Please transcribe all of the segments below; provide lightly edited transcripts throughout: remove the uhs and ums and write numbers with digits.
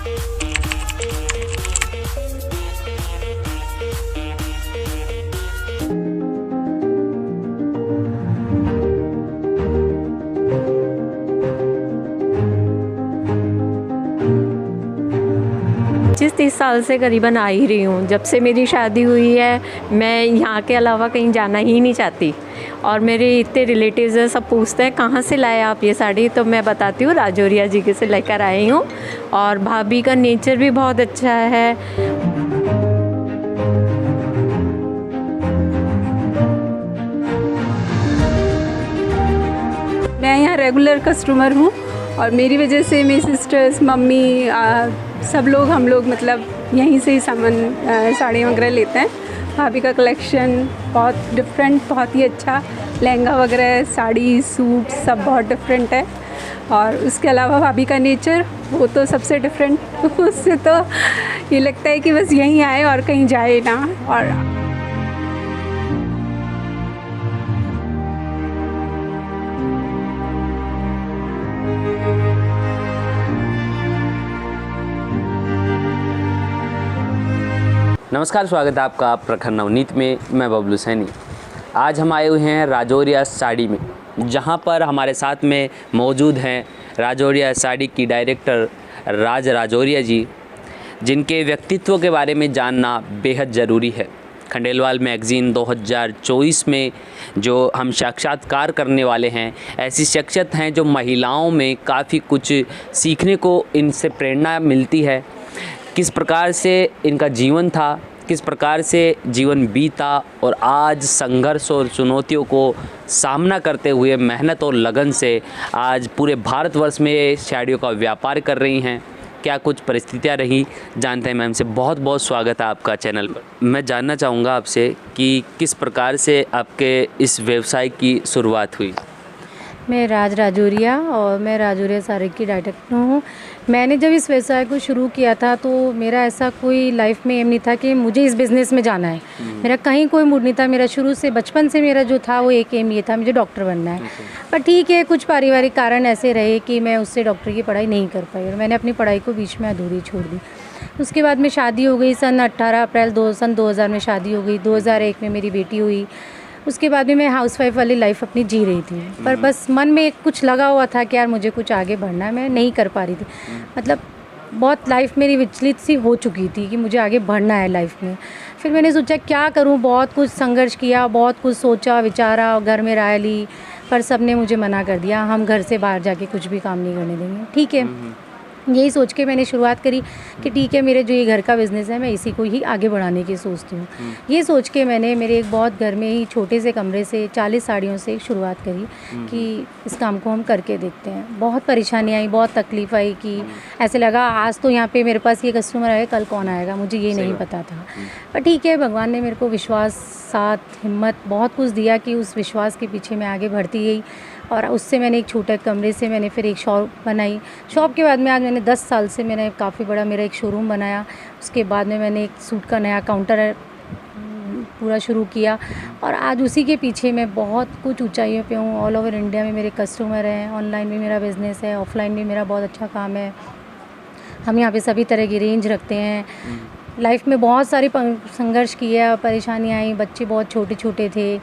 30 साल से करीबन आ ही रही हूँ। जब से मेरी शादी हुई है मैं यहाँ के अलावा कहीं जाना ही नहीं चाहती। और मेरे इतने रिलेटिव्स हैं, सब पूछते हैं कहाँ से लाए आप ये साड़ी, तो मैं बताती हूँ राजौरिया जी के से लेकर आई हूँ। और भाभी का नेचर भी बहुत अच्छा है। मैं यहाँ रेगुलर कस्टमर हूँ और मेरी वजह से मेरी सिस्टर्स, मम्मी, सब लोग, हम लोग मतलब यहीं से ही सामान साड़ियाँ वगैरह लेते हैं। भाभी का कलेक्शन बहुत डिफरेंट, बहुत ही अच्छा, लहंगा वगैरह, साड़ी, सूट सब बहुत डिफरेंट है। और उसके अलावा भाभी का नेचर वो तो सबसे डिफरेंट उससे तो ये लगता है कि बस यहीं आए और कहीं जाए ना। और नमस्कार, स्वागत है आपका प्रखर नवनीत में। मैं बबलू सैनी। आज हम आए हुए हैं राजौरिया साड़ी में, जहां पर हमारे साथ में मौजूद हैं राजौरिया साड़ी की डायरेक्टर राज राजौरिया जी, जिनके व्यक्तित्व के बारे में जानना बेहद ज़रूरी है। खंडेलवाल मैगज़ीन 2024 में जो हम साक्षात्कार करने वाले हैं, ऐसी शख्सियत हैं जो महिलाओं में काफ़ी कुछ सीखने को इनसे प्रेरणा मिलती है। किस प्रकार से इनका जीवन था, किस प्रकार से जीवन बीता और आज संघर्ष और चुनौतियों को सामना करते हुए मेहनत और लगन से आज पूरे भारतवर्ष में साड़ियों का व्यापार कर रही हैं। क्या कुछ परिस्थितियां रही, जानते हैं मैम से। बहुत बहुत स्वागत है आपका चैनल पर। मैं जानना चाहूँगा आपसे कि किस प्रकार से आपके इस व्यवसाय की शुरुआत हुई। मैं राज राजौरिया और मैं राजौरिया साड़ी की डायरेक्टर हूँ। मैंने जब इस व्यवसाय को शुरू किया था तो मेरा ऐसा कोई लाइफ में एम नहीं था कि मुझे इस बिज़नेस में जाना है। मेरा कहीं कोई मूड नहीं था। मेरा शुरू से बचपन से मेरा जो था वो एक एम ये था, मुझे डॉक्टर बनना है। पर ठीक है, कुछ पारिवारिक कारण ऐसे रहे कि मैं उससे डॉक्टर की पढ़ाई नहीं कर पाई और मैंने अपनी पढ़ाई को बीच में अधूरी छोड़ दी। उसके बाद में शादी हो गई। सन 18 अप्रैल 2000 में शादी हो गई। 2001 में मेरी बेटी हुई। उसके बाद में मैं हाउसवाइफ वाली लाइफ अपनी जी रही थी, पर बस मन में कुछ लगा हुआ था कि यार मुझे कुछ आगे बढ़ना है। मैं नहीं कर पा रही थी, मतलब बहुत लाइफ मेरी विचलित सी हो चुकी थी कि मुझे आगे बढ़ना है लाइफ में। फिर मैंने सोचा क्या करूं, बहुत कुछ संघर्ष किया, बहुत कुछ सोचा विचारा, घर में राय ली, पर सब ने मुझे मना कर दिया, हम घर से बाहर जाके कुछ भी काम नहीं करने देंगे। ठीक है, यही सोच के मैंने शुरुआत करी कि ठीक है, मेरे जो ये घर का बिज़नेस है मैं इसी को ही आगे बढ़ाने की सोचती हूँ। ये सोच के मैंने मेरे एक बहुत घर में ही छोटे से कमरे से 40 साड़ियों से शुरुआत करी कि इस काम को हम करके देखते हैं। बहुत परेशानी आई, बहुत तकलीफ़ आई कि ऐसे लगा आज तो यहाँ पे मेरे पास ये कस्टमर आएगा, कल कौन आएगा मुझे ये नहीं पता था। पर ठीक है, भगवान ने मेरे को विश्वास, साथ, हिम्मत बहुत कुछ दिया कि उस विश्वास के पीछे मैं आगे बढ़ती गई। और उससे मैंने एक छोटे कमरे से मैंने फिर एक शॉप बनाई। शॉप के बाद में आज मैंने 10 साल से मैंने काफ़ी बड़ा मेरा एक शोरूम बनाया। उसके बाद में मैंने एक सूट का नया काउंटर पूरा शुरू किया और आज उसी के पीछे मैं बहुत कुछ ऊंचाइयों पे हूँ। ऑल ओवर इंडिया में मेरे कस्टमर हैं, ऑनलाइन भी मेरा बिज़नेस है, ऑफलाइन भी मेरा बहुत अच्छा काम है। हम यहाँ पे सभी तरह की रेंज रखते हैं। लाइफ में बहुत सारी संघर्ष किया, परेशानियाँ आई। बच्चे बहुत छोटे छोटे थे,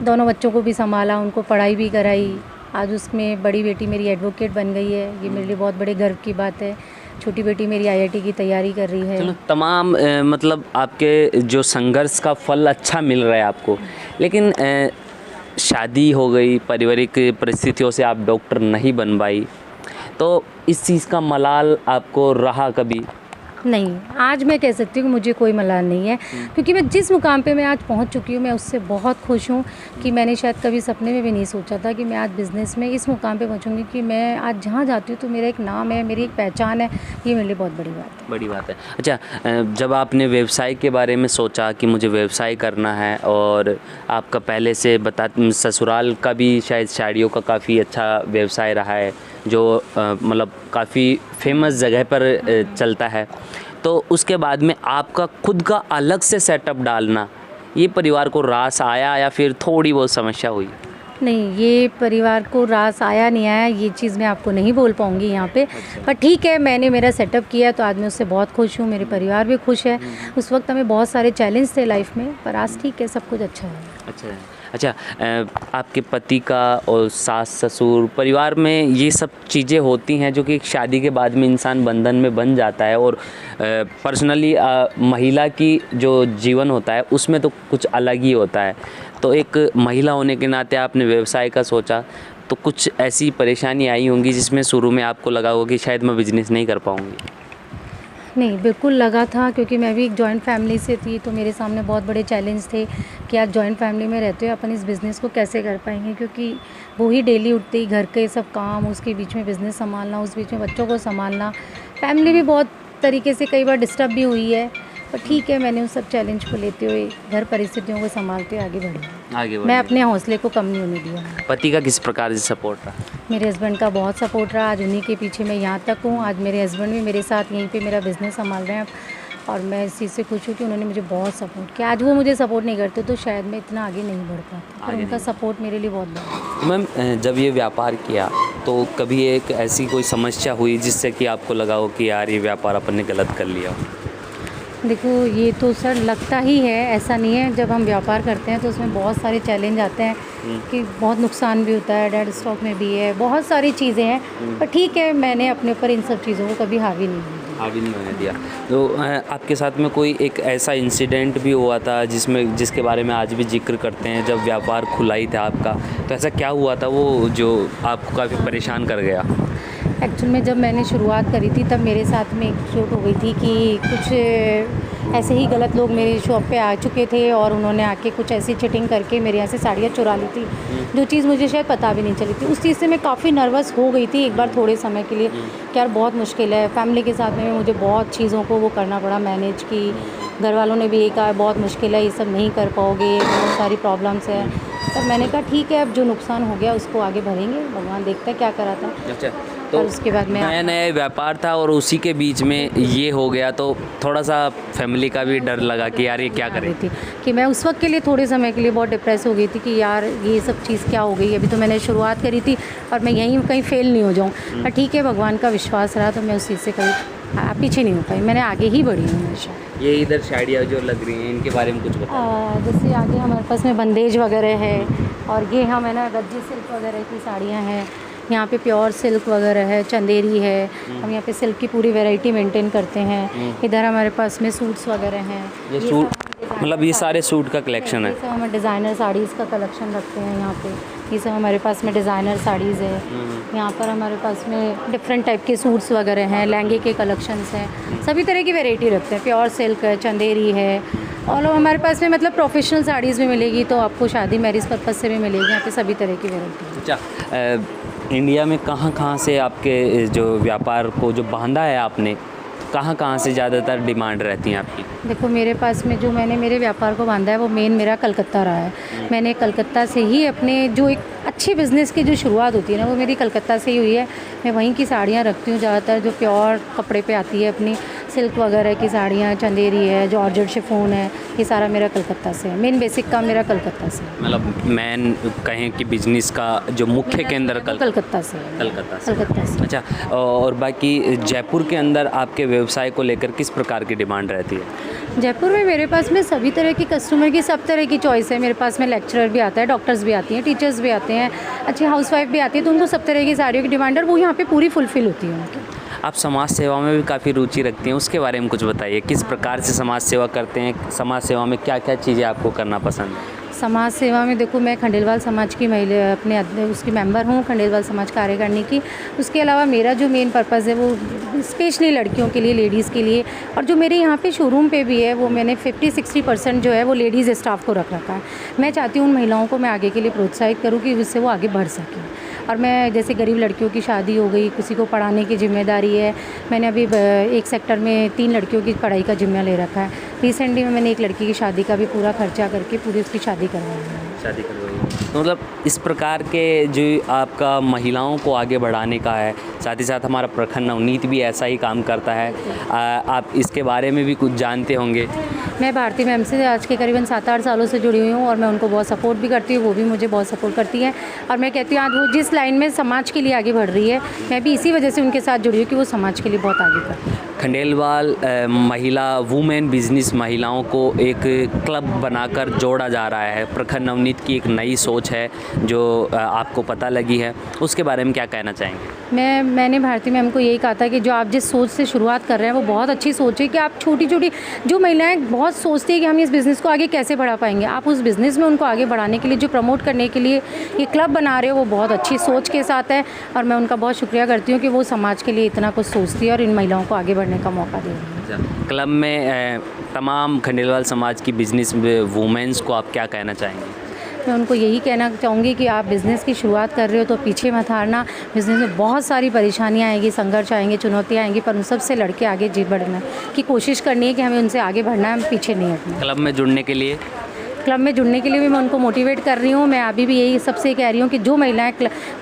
दोनों बच्चों को भी संभाला, उनको पढ़ाई भी कराई। आज उसमें बड़ी बेटी मेरी एडवोकेट बन गई है, ये मेरे लिए बहुत बड़े गर्व की बात है। छोटी बेटी मेरी IIT की तैयारी कर रही है। चलो, तमाम मतलब आपके जो संघर्ष का फल अच्छा मिल रहा है आपको, लेकिन शादी हो गई, पारिवारिक परिस्थितियों से आप डॉक्टर नहीं बन पाई, तो इस चीज़ का मलाल आपको रहा कभी? नहीं, आज मैं कह सकती हूँ कि मुझे कोई मलाल नहीं है, क्योंकि मैं जिस मुकाम पे मैं आज पहुँच चुकी हूँ मैं उससे बहुत खुश हूँ कि मैंने शायद कभी सपने में भी नहीं सोचा था कि मैं आज बिज़नेस में इस मुकाम पे पहुँचूँगी कि मैं आज जहाँ जाती हूँ तो मेरा एक नाम है, मेरी एक पहचान है। ये मेरे लिए बहुत बड़ी बात है। बड़ी बात है। अच्छा, जब आपने व्यवसाय के बारे में सोचा कि मुझे व्यवसाय करना है, और आपका पहले से ससुराल का भी शायद साड़ियों का काफ़ी अच्छा व्यवसाय रहा है, जो मतलब काफ़ी फेमस जगह पर चलता है, तो उसके बाद में आपका खुद का अलग से सेटअप डालना, ये परिवार को रास आया या फिर थोड़ी बहुत समस्या हुई? नहीं, ये परिवार को रास आया नहीं आया ये चीज़ मैं आपको नहीं बोल पाऊँगी यहाँ पे। पर ठीक है, मैंने मेरा सेटअप किया तो आज मैं उससे बहुत खुश हूँ, मेरे परिवार भी खुश है। उस वक्त हमें बहुत सारे चैलेंज थे लाइफ में, पर आज ठीक है, सब कुछ अच्छा है। अच्छा है। अच्छा, आपके पति का और सास ससुर परिवार में ये सब चीज़ें होती हैं जो कि एक शादी के बाद में इंसान बंधन में बन जाता है, और पर्सनली महिला की जो जीवन होता है उसमें तो कुछ अलग ही होता है। तो एक महिला होने के नाते आपने व्यवसाय का सोचा, तो कुछ ऐसी परेशानी आई होंगी जिसमें शुरू में आपको लगा होगा कि शायद मैं बिजनेस नहीं कर पाऊँगी? नहीं, बिल्कुल लगा था, क्योंकि मैं भी एक जॉइंट फैमिली से थी, तो मेरे सामने बहुत बड़े चैलेंज थे कि आज जॉइंट फैमिली में रहते हो अपन इस बिज़नेस को कैसे कर पाएंगे, क्योंकि वो ही डेली उठते ही घर के सब काम, उसके बीच में बिज़नेस संभालना, उस बीच में बच्चों को संभालना, फैमिली भी बहुत तरीके से कई बार डिस्टर्ब भी हुई है। पर ठीक है, मैंने उन सब चैलेंज को लेते हुए घर परिस्थितियों को संभालते हुए आगे बढ़ी। मैं अपने हौसले को कम नहीं होने दिया। पति का किस प्रकार से सपोर्ट रहा? मेरे हस्बैंड का बहुत सपोर्ट रहा, आज उन्हीं के पीछे मैं यहाँ तक हूँ। आज मेरे हस्बैंड भी मेरे साथ यहीं पे मेरा बिज़नेस संभाल रहे हैं, और मैं इस चीज़ से खुश हूँ कि उन्होंने मुझे बहुत सपोर्ट किया। आज वो मुझे सपोर्ट नहीं करते तो शायद मैं इतना आगे नहीं बढ़ पाती, पर उनका सपोर्ट मेरे लिए बहुत बड़ा। मैम, जब ये व्यापार किया तो कभी एक ऐसी कोई समस्या हुई जिससे कि आपको लगा हो कि यार ये व्यापार अपन ने गलत कर लिया? देखो, ये तो सर लगता ही है, ऐसा नहीं है। जब हम व्यापार करते हैं तो उसमें बहुत सारे चैलेंज आते हैं कि बहुत नुकसान भी होता है, डेड स्टॉक में भी है, बहुत सारी चीज़ें हैं। पर ठीक है, मैंने अपने ऊपर इन सब चीज़ों को कभी हावी नहीं होने दिया। तो आपके साथ में कोई एक ऐसा इंसिडेंट भी हुआ था जिसके बारे में आज भी जिक्र करते हैं, जब व्यापार खुला ही था आपका, तो ऐसा क्या हुआ था वो जो आपको काफ़ी परेशान कर गया? एक्चुअल में जब मैंने शुरुआत करी थी तब मेरे साथ में एक चोट हो गई थी कि कुछ ऐसे ही गलत लोग मेरी शॉप पे आ चुके थे, और उन्होंने आके कुछ ऐसी चिटिंग करके मेरे यहाँ से साड़ियाँ चुरा ली थी, जो चीज़ मुझे शायद पता भी नहीं चली थी। उस चीज़ से मैं काफ़ी नर्वस हो गई थी एक बार थोड़े समय के लिए कि यार बहुत मुश्किल है। फैमिली के साथ में मुझे बहुत चीज़ों को वो करना पड़ा, मैनेज की। घर वालों ने भी ये कहा बहुत मुश्किल है, ये सब नहीं कर पाओगे, बहुत सारी प्रॉब्लम्स है। तब मैंने कहा ठीक है, अब जो नुकसान हो गया उसको आगे भरेंगे, भगवान देखता है क्या करा था। अच्छा, तो उसके बाद मैं नया व्यापार था और उसी के बीच में ये हो गया, तो थोड़ा सा फैमिली का भी डर लगा कि यार ये क्या करें थी कि मैं उस वक्त के लिए थोड़े समय के लिए बहुत डिप्रेस हो गई थी कि यार ये सब चीज़ क्या हो गई, अभी तो मैंने शुरुआत करी थी और मैं यहीं कहीं फेल नहीं हो जाऊँ। पर ठीक है, भगवान का विश्वास रहा तो मैं उस चीज़ से कभी पीछे नहीं हो पाई, मैंने आगे ही बढ़ी हूँ हमेशा। ये इधर साड़ियाँ जो लग रही हैं इनके बारे में कुछ बताओ। जैसे आगे हमारे पास में बंदेज वगैरह है, और ये हम है ना गज्जी सिल्क वगैरह की साड़ियाँ हैं। यहाँ पे प्योर सिल्क वगैरह है, चंदेरी है। हम यहाँ पे सिल्क की पूरी वैरायटी मेंटेन करते हैं। इधर हमारे पास में सूट्स वगैरह हैं। ये सूट मतलब ये सारे सूट का कलेक्शन है? ये सब हमें डिज़ाइनर साड़ीज़ का कलेक्शन रखते हैं यहाँ पे। ये सब हमारे पास में डिज़ाइनर साड़ीज़ है। यहाँ पर हमारे पास में डिफरेंट टाइप के सूट्स वगैरह हैं, लहंगे के कलेक्शंस हैं, सभी तरह की वैरायटी रखते हैं। प्योर सिल्क है, चंदेरी है, और हमारे पास में मतलब प्रोफेशनल साड़ीज़ भी मिलेगी, तो आपको शादी मैरिज पर्पज़ से भी मिलेगी यहाँ पे सभी तरह की वैरायटी। अच्छा, इंडिया में कहाँ से आपके जो व्यापार को जो बांधा है आपने, कहाँ से ज़्यादातर डिमांड रहती है आपकी? देखो, मेरे पास में जो मैंने मेरे व्यापार को बांधा है वो मेन मेरा कलकत्ता रहा है। मैंने कलकत्ता से ही अपने जो एक अच्छे बिज़नेस की जो शुरुआत होती है ना, वो मेरी कलकत्ता से ही हुई है। मैं वहीं की साड़ियाँ रखती हूँ ज़्यादातर, जो प्योर कपड़े पे आती है अपनी सिल्क वगैरह की साड़ियाँ, चंदेरी है, जॉर्जेट शिफॉन है, ये सारा मेरा कलकत्ता से है। मेन बेसिक काम मेरा कलकत्ता से है। मतलब मेन कहें कि बिजनेस का जो मुख्य केंद्र कलकत्ता से है। कलकत्ता से। अच्छा, और बाकी जयपुर के अंदर आपके व्यवसाय को लेकर किस प्रकार की डिमांड रहती है? जयपुर में मेरे पास में सभी तरह की कस्टमर की सब तरह की चॉइस है। मेरे पास में लेक्चरर भी आता है, डॉक्टर्स भी आती हैं, टीचर्स भी आते हैं, अच्छी हाउसवाइफ भी आती है, तो उनको सब तरह की साड़ियों की डिमांड है, और वो यहाँ पे पूरी फुलफिल होती है उनकी। आप समाज सेवा में भी काफ़ी रुचि रखती हैं, उसके बारे में कुछ बताइए। किस प्रकार से समाज सेवा करते हैं? समाज सेवा में क्या क्या चीज़ें आपको करना पसंद है? समाज सेवा में देखो, मैं खंडेलवाल समाज की महिला अपने उसकी मेंबर हूँ, खंडेलवाल समाज कार्यकारिणी की। उसके अलावा मेरा जो मेन पर्पज़ है वो स्पेशली लड़कियों के लिए, लेडीज़ के लिए, और जो मेरे यहाँ पे शोरूम पे भी है वो मैंने 50-60% जो है वो लेडीज़ स्टाफ को रख रखा है। मैं चाहती हूँ उन महिलाओं को मैं आगे के लिए प्रोत्साहित करूँ कि उससे वो आगे बढ़ सकें। और मैं जैसे गरीब लड़कियों की शादी हो गई, किसी को पढ़ाने की जिम्मेदारी है, मैंने अभी एक सेक्टर में 3 लड़कियों की पढ़ाई का जिम्मा ले रखा है। रिसेंटली में मैंने एक लड़की की शादी का भी पूरा खर्चा करके पूरी उसकी शादी करवाई है। शादी करवाई। तो मतलब इस प्रकार के जो आपका महिलाओं को आगे बढ़ाने का है, साथ ही साथ हमारा प्रखंड नवनीत भी ऐसा ही काम करता है। आप इसके बारे में भी कुछ जानते होंगे। मैं भारती मैम से आज के करीबन 7-8 सालों से जुड़ी हुई हूँ और मैं उनको बहुत सपोर्ट भी करती हूँ, वो भी मुझे बहुत सपोर्ट करती है। और मैं कहती हूँ आज वो जिस लाइन में समाज के लिए आगे बढ़ रही है, मैं भी इसी वजह से उनके साथ जुड़ी हूँ कि वो समाज के लिए बहुत आगे बढ़ रही है। खंडेलवाल महिला वुमेन बिजनेस महिलाओं को एक क्लब बनाकर जोड़ा जा रहा है। प्रखंड नवनीत की एक नई सोच है जो आपको पता लगी है, उसके बारे में क्या कहना चाहेंगे? मैंने भारती मैम को यही कहा था कि जो आप जिस सोच से शुरुआत कर रहे हैं वो बहुत अच्छी सोच है कि आप छोटी छोटी जो महिलाएं बहुत सोचती है कि हम इस बिज़नेस को आगे कैसे बढ़ा पाएंगे, आप उस बिज़नेस में उनको आगे बढ़ाने के लिए जो प्रमोट करने के लिए ये क्लब बना रहे हो वो बहुत अच्छी सोच के साथ है। और मैं उनका बहुत शुक्रिया करती हूँ कि वो समाज के लिए इतना कुछ सोचती है और इन महिलाओं को आगे बढ़ने का मौका दे रही है। क्लब में तमाम खंडेलवाल समाज की बिजनेस वुमेन्स को आप क्या कहना चाहेंगे? मैं उनको यही कहना चाहूँगी कि आप बिज़नेस की शुरुआत कर रहे हो तो पीछे मत हारना। बिज़नेस में बहुत सारी परेशानियाँ आएंगी, संघर्ष आएंगे, चुनौतियाँ आएंगी, पर उन सब से लड़के आगे जी बढ़ना की कोशिश करनी है कि हमें उनसे आगे बढ़ना है, हम पीछे नहीं हटना। क्लब में जुड़ने के लिए भी मैं उनको मोटिवेट कर रही हूँ। मैं अभी भी यही सबसे कह रही हूँ कि जो महिलाएं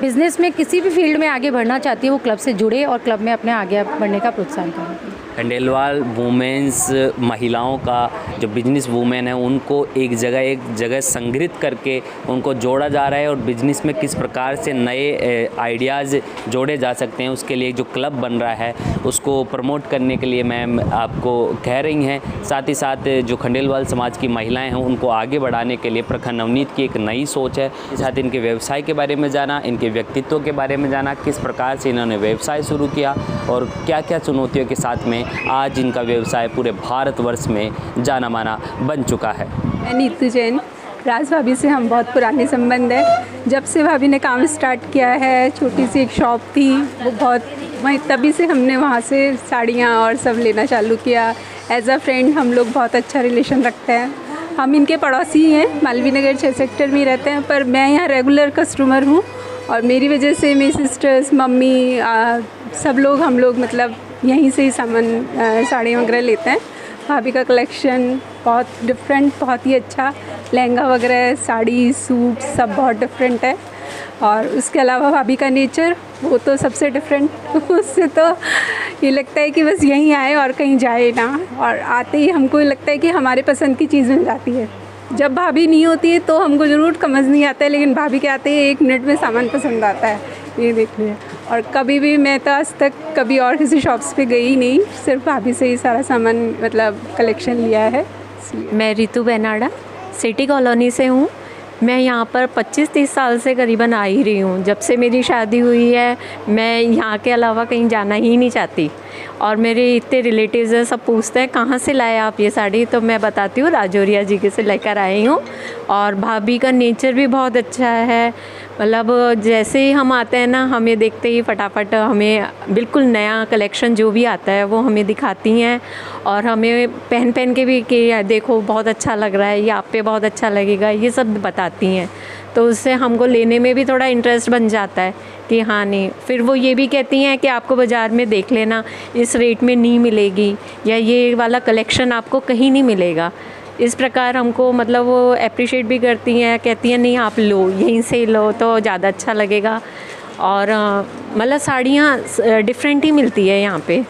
बिज़नेस में किसी भी फील्ड में आगे बढ़ना चाहती है वो क्लब से जुड़े और क्लब में अपने आगे बढ़ने का प्रोत्साहन करें। खंडेलवाल वुमेन्स महिलाओं का जो बिजनेस वुमेन है उनको एक जगह संग्रहित करके उनको जोड़ा जा रहा है और बिजनेस में किस प्रकार से नए आइडियाज़ जोड़े जा सकते हैं उसके लिए जो क्लब बन रहा है उसको प्रमोट करने के लिए मैम आपको कह रही हैं। साथ ही साथ जो खंडेलवाल समाज की महिलाएं हैं उनको आगे बढ़ाने के लिए प्रखंड नवनीत की एक नई सोच है। साथ इनके व्यवसाय के बारे में जाना, इनके व्यक्तित्व के बारे में जाना, किस प्रकार से इन्होंने व्यवसाय शुरू किया और क्या क्या चुनौतियों के साथ में आज इनका व्यवसाय पूरे भारतवर्ष में जाना माना बन चुका है। मैं नीतू जैन, राज भाभी से हम बहुत पुराने संबंध है। जब से भाभी ने काम स्टार्ट किया है, छोटी सी एक शॉप थी, वो बहुत वहीं तभी से हमने वहाँ से साड़ियाँ और सब लेना चालू किया। एज अ फ्रेंड हम लोग बहुत अच्छा रिलेशन रखते हैं। हम इनके पड़ोसी हैं, मालवीय नगर 6 सेक्टर में रहते हैं, पर मैं यहाँ रेगुलर कस्टमर हूँ और मेरी वजह से मेरी सिस्टर्स, मम्मी, सब लोग हम लोग मतलब यहीं से ही सामान साड़ियाँ वगैरह लेते हैं। भाभी का कलेक्शन बहुत डिफरेंट, बहुत ही अच्छा, लहंगा वगैरह, साड़ी, सूट सब बहुत डिफरेंट है। और उसके अलावा भाभी का नेचर वो तो सबसे डिफरेंट उससे तो ये लगता है कि बस यहीं आए और कहीं जाए ना, और आते ही हमको लगता है कि हमारे पसंद की चीज़ मिल जाती है। जब भाभी नहीं होती है तो हमको ज़रूर समझ नहीं आता है, लेकिन भाभी के आते ही 1 मिनट में सामान पसंद आता है, ये देख लिया। और कभी भी मैं तो आज तक कभी और किसी शॉप्स पे गई नहीं, सिर्फ भाभी से ही सारा सामान मतलब कलेक्शन लिया है। मैं रितु बेनाडा सिटी कॉलोनी से हूँ। मैं यहाँ पर 25-30 साल से करीबन आ ही रही हूँ। जब से मेरी शादी हुई है मैं यहाँ के अलावा कहीं जाना ही नहीं चाहती। और मेरे इतने रिलेटिव्स हैं, सब पूछते हैं कहाँ से लाए आप ये साड़ी, तो मैं बताती हूँ राजौरिया जी के से लेकर आई हूँ। और भाभी का नेचर भी बहुत अच्छा है, मतलब जैसे ही हम आते हैं ना, हमें देखते ही फटाफट हमें बिल्कुल नया कलेक्शन जो भी आता है वो हमें दिखाती हैं और हमें पहन के भी कि देखो बहुत अच्छा लग रहा है, ये आप पे बहुत अच्छा लगेगा, ये सब बताती हैं। तो उससे हमको लेने में भी थोड़ा इंटरेस्ट बन जाता है कि हाँ नहीं। फिर वो ये भी कहती हैं कि आपको बाज़ार में देख लेना, इस रेट में नहीं मिलेगी या ये वाला कलेक्शन आपको कहीं नहीं मिलेगा। इस प्रकार हमको मतलब वो अप्रिशिएट भी करती हैं, कहती हैं नहीं आप लो, यहीं से लो तो ज़्यादा अच्छा लगेगा। और मतलब साड़ियाँ डिफरेंट ही मिलती है यहाँ पे।